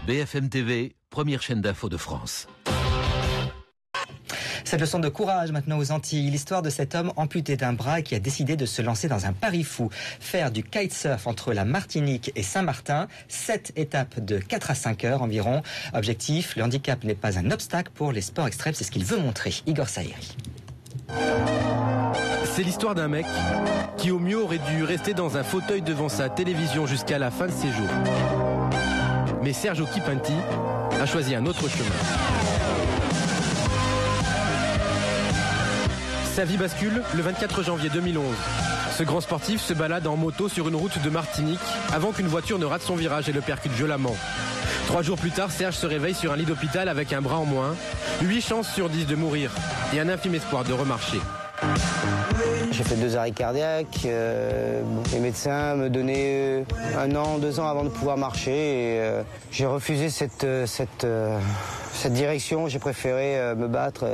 BFM TV, première chaîne d'info de France. Cette leçon de courage maintenant aux Antilles, l'histoire de cet homme amputé d'un bras qui a décidé de se lancer dans un pari fou, faire du kitesurf entre la Martinique et Saint-Martin, 7 étapes de 4 à 5 heures environ. Objectif, le handicap n'est pas un obstacle pour les sports extrêmes, c'est ce qu'il veut montrer. Igor Saïri. C'est l'histoire d'un mec qui au mieux aurait dû rester dans un fauteuil devant sa télévision jusqu'à la fin de ses jours. Mais Sergio Kipinti a choisi un autre chemin. Sa vie bascule le 24 janvier 2011. Ce grand sportif se balade en moto sur une route de Martinique avant qu'une voiture ne rate son virage et le percute violemment. 3 jours plus tard, Serge se réveille sur un lit d'hôpital avec un bras en moins, 8 chances sur 10 de mourir et un infime espoir de remarcher. J'ai fait 2 arrêts cardiaques, les médecins me donnaient 1 an, 2 ans avant de pouvoir marcher et j'ai refusé cette direction, j'ai préféré me battre.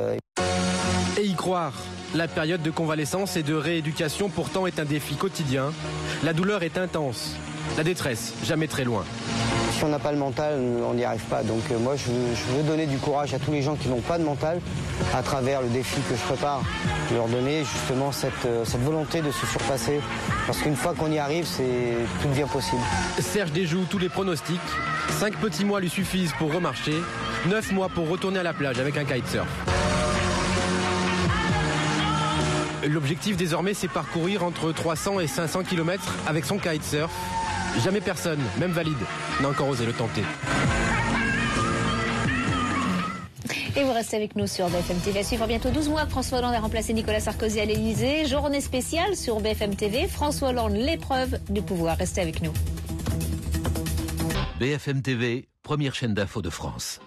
Et y croire. La période de convalescence et de rééducation pourtant est un défi quotidien. La douleur est intense, la détresse jamais très loin. Si on n'a pas le mental, on n'y arrive pas. Donc moi, je veux donner du courage à tous les gens qui n'ont pas de mental à travers le défi que je prépare. Leur donner justement cette volonté de se surpasser. Parce qu'une fois qu'on y arrive, tout devient possible. Serge déjoue tous les pronostics. 5 petits mois lui suffisent pour remarcher. 9 mois pour retourner à la plage avec un kitesurf. L'objectif désormais, c'est parcourir entre 300 et 500 km avec son kitesurf. Jamais personne, même valide, n'a encore osé le tenter. Et vous restez avec nous sur BFM TV. À suivre bientôt 12 mois que François Hollande a remplacé Nicolas Sarkozy à l'Élysée. Journée spéciale sur BFM TV. François Hollande, l'épreuve du pouvoir. Restez avec nous. BFM TV, première chaîne d'info de France.